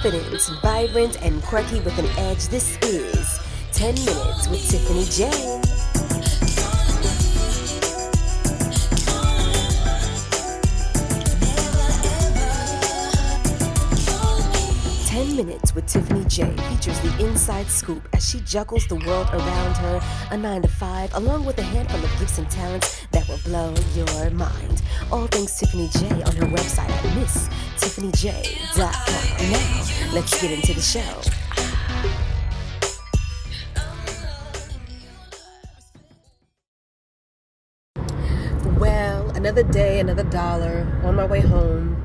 Confident, vibrant, and quirky with an edge, this is 10 Minutes with Tiffany J. 10 Minutes with Tiffany J features the inside scoop as she juggles the world around her, a 9 to 5, along with a handful of gifts and talents that will blow your mind. All things Tiffany J on her website at MissTiffanyJ.com. Now, let's get into the show. Well, another day, another dollar on my way home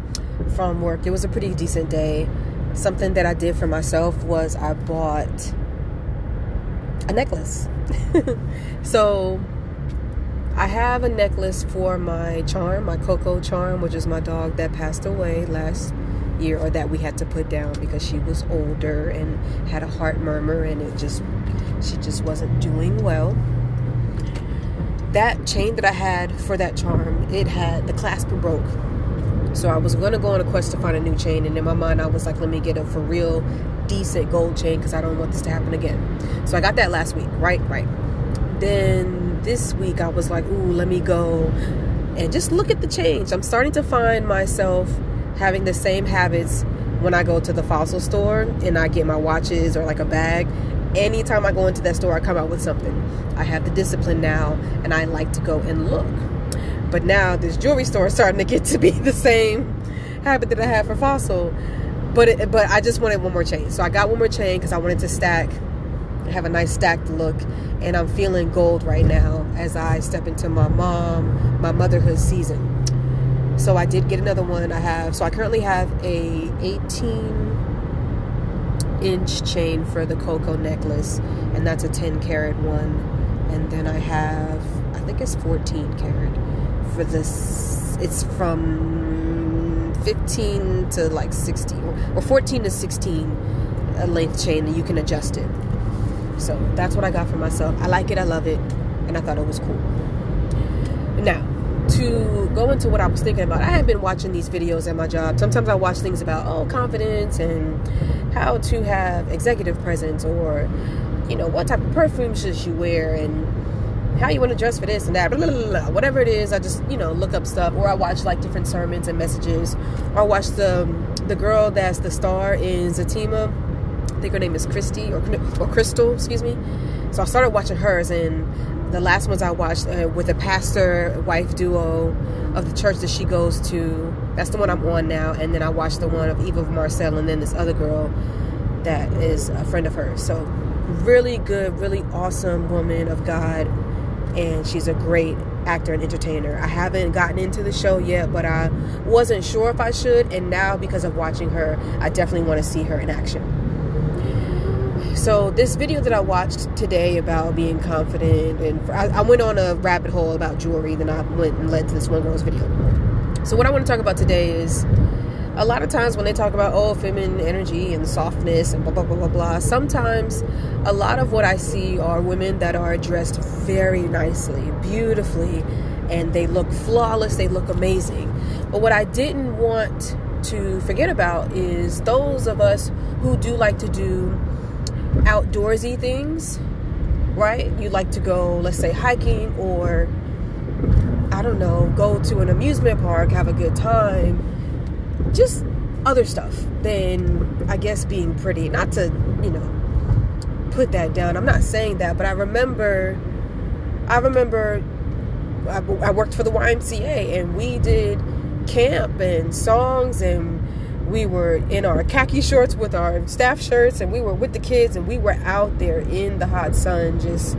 from work. It was a pretty decent day. Something that I did for myself was I bought a necklace. So I have a necklace for my charm, my Coco charm, which is my dog that passed away last year, or that we had to put down because she was older and had a heart murmur, and she just wasn't doing well. That chain that I had for that charm, the clasp broke. So I was going to go on a quest to find a new chain. And in my mind, I was like, let me get a for real decent gold chain because I don't want this to happen again. So I got that last week. Right. Then this week, I was like, ooh, let me go and just look at the change. I'm starting to find myself having the same habits when I go to the fossil store and I get my watches or like a bag. Anytime I go into that store, I come out with something. I have the discipline now, and I like to go and look. But now this jewelry store is starting to get to be the same habit that I had for Fossil. But I just wanted one more chain. So I got one more chain because I wanted to have a nice stacked look. And I'm feeling gold right now as I step into my motherhood season. So I did get another one. I currently have a 18-inch chain for the Coco necklace. And that's a 10 karat one. And then I have, I think it's 14 karat. For this, it's from 15 to like 16 or 14 to 16 a length chain, and you can adjust it. So that's what I got for myself. I like it, I love it, and I thought it was cool. Now, to go into what I was thinking about, I had been watching these videos at my job. Sometimes I watch things about confidence and how to have executive presence, or what type of perfume should you wear, and how you want to dress for this and that, blah, blah, blah, blah. Whatever it is, I just, look up stuff, or I watch like different sermons and messages, or I watch the girl that's the star in Zatima. I think her name is Christy or Crystal, excuse me. So I started watching hers, and the last ones I watched with a pastor-wife duo of the church that she goes to, that's the one I'm on now. And then I watched the one of Eva Marcel, and then this other girl that is a friend of hers. So really good, really awesome woman of God. And she's a great actor and entertainer. I haven't gotten into the show yet, but I wasn't sure if I should. And now, because of watching her, I definitely want to see her in action. So this video that I watched today about being confident, and I went on a rabbit hole about jewelry, then I went and led to this one girl's video. So what I want to talk about today is, a lot of times when they talk about, feminine energy and softness and blah, blah, blah, blah, blah, sometimes a lot of what I see are women that are dressed very nicely, beautifully, and they look flawless, they look amazing. But what I didn't want to forget about is those of us who do like to do outdoorsy things, right? You like to go, let's say, hiking, or, I don't know, go to an amusement park, have a good time. Just other stuff than, I guess, being pretty. Not to, put that down. I'm not saying that, but I remember I worked for the YMCA, and we did camp and songs, and we were in our khaki shorts with our staff shirts, and we were with the kids, and we were out there in the hot sun, just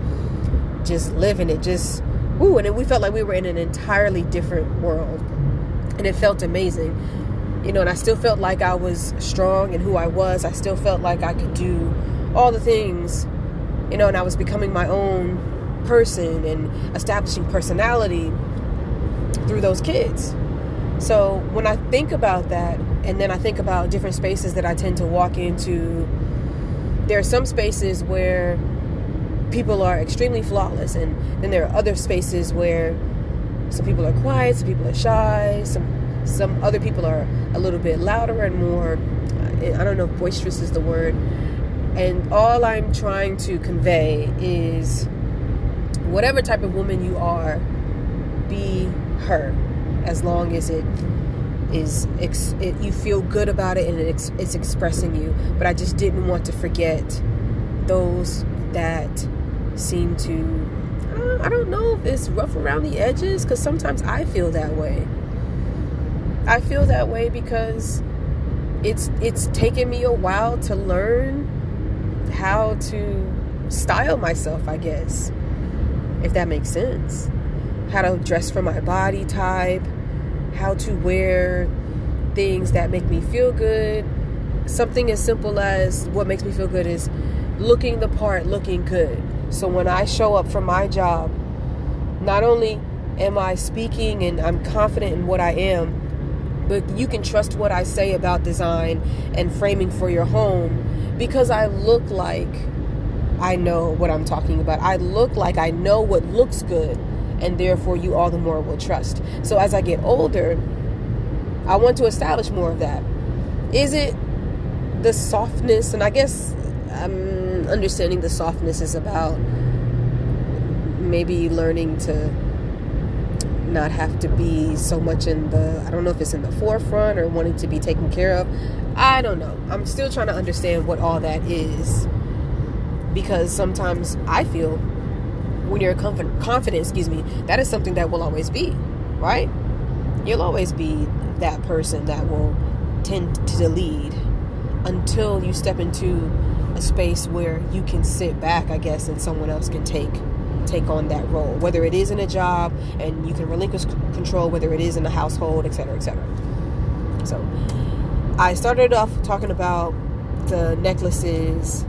living it, and then we felt like we were in an entirely different world, and it felt amazing. And I still felt like I was strong in who I was. I still felt like I could do all the things, and I was becoming my own person and establishing personality through those kids. So when I think about that, and then I think about different spaces that I tend to walk into, there are some spaces where people are extremely flawless, and then there are other spaces where some people are quiet, some people are shy, some other people are a little bit louder and more I don't know if boisterous is the word. And all I'm trying to convey is whatever type of woman you are, be her, as long as it is you feel good about it and it's expressing you. But I just didn't want to forget those that seem to, I don't know if it's rough around the edges, because sometimes I feel that way. I feel that way because it's taken me a while to learn how to style myself, I guess, if that makes sense. How to dress for my body type, how to wear things that make me feel good. Something as simple as what makes me feel good is looking the part, looking good. So when I show up for my job, not only am I speaking and I'm confident in what I am, but you can trust what I say about design and framing for your home, because I look like I know what I'm talking about. I look like I know what looks good, and therefore you all the more will trust. So as I get older, I want to establish more of that. Is it the softness? And I guess I'm understanding the softness is about maybe learning to not have to be so much in the, I don't know if it's in the forefront or wanting to be taken care of. I don't know. I'm still trying to understand what all that is, because sometimes I feel when you're confident, that is something that will always be, right? You'll always be that person that will tend to lead until you step into a space where you can sit back, I guess, and someone else can take on that role, whether it is in a job and you can relinquish control, whether it is in the household, etc., etc. So I started off talking about the necklaces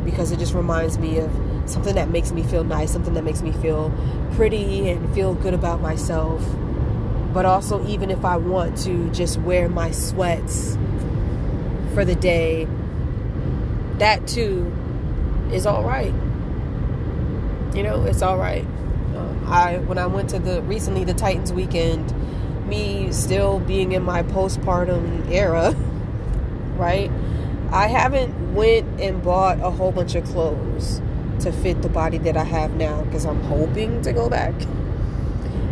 because it just reminds me of something that makes me feel nice, something that makes me feel pretty and feel good about myself. But also, even if I want to just wear my sweats for the day, that too is all right. You know, it's all right. When I went to the Titans weekend, me still being in my postpartum era, right? I haven't went and bought a whole bunch of clothes to fit the body that I have now, because I'm hoping to go back.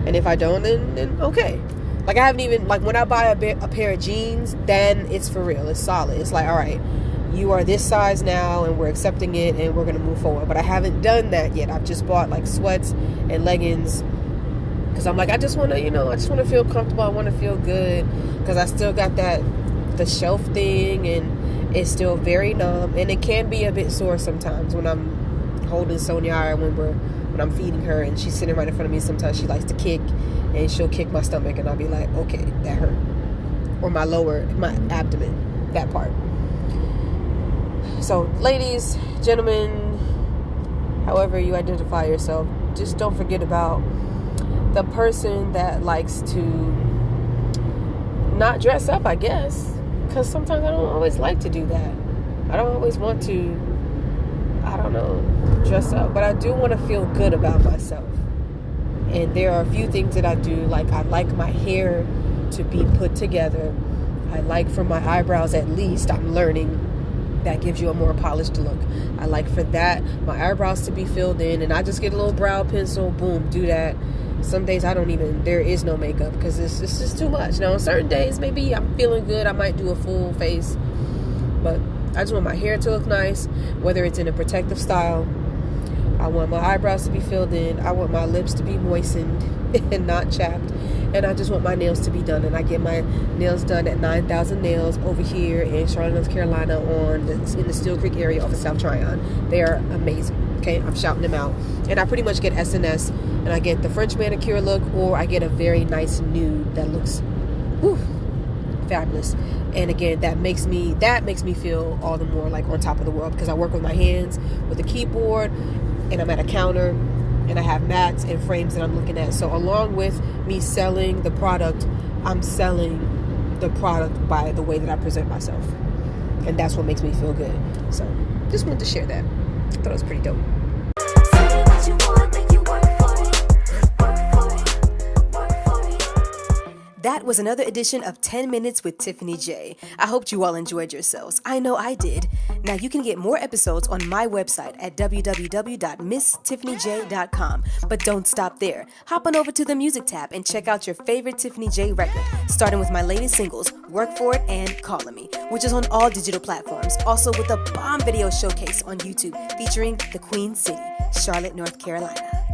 And if I don't, then okay. Like, I haven't even, like, when I buy a pair of jeans, then it's for real. It's solid. It's like, all right, you are this size now, and we're accepting it, and we're going to move forward. But I haven't done that yet. I've just bought, like, sweats and leggings, because I'm like, I just want to feel comfortable. I want to feel good, because I still got the shelf thing, and it's still very numb, and it can be a bit sore sometimes when I'm holding Sonia, or when I'm feeding her, and she's sitting right in front of me. Sometimes she likes to kick, and she'll kick my stomach, and I'll be like, okay, that hurt. Or my abdomen, that part. So, ladies, gentlemen, however you identify yourself, just don't forget about the person that likes to not dress up, I guess, because sometimes I don't always like to do that. I don't always want to, dress up, but I do want to feel good about myself. And there are a few things that I do, like I like my hair to be put together. I like for my eyebrows, at least, I'm learning, that gives you a more polished look. I like for that, my eyebrows to be filled in, and I just get a little brow pencil, boom, do that. Some days there is no makeup, because it's just too much. Now, on certain days, maybe I'm feeling good, I might do a full face, but I just want my hair to look nice, whether it's in a protective style. I want my eyebrows to be filled in. I want my lips to be moistened and not chapped. And I just want my nails to be done. And I get my nails done at 9,000 Nails over here in Charlotte, North Carolina, in the Steel Creek area off of South Tryon. They are amazing. Okay, I'm shouting them out. And I pretty much get SNS, and I get the French manicure look, or I get a very nice nude that looks fabulous. And again, that makes me feel all the more like on top of the world, because I work with my hands with a keyboard, and I'm at a counter, and I have mats and frames that I'm looking at. So along with me selling the product, I'm selling the product by the way that I present myself, and that's what makes me feel good. So just wanted to share that. I thought it was pretty dope. that was another edition of 10 Minutes with Tiffany J. I hope you all enjoyed yourselves. I know I did. Now you can get more episodes on my website at www.misstiffanyj.com. But don't stop there. Hop on over to the music tab and check out your favorite Tiffany J record, starting with my latest singles, Work For It and Callin' Me, which is on all digital platforms. Also with a bomb video showcase on YouTube featuring the Queen City, Charlotte, North Carolina.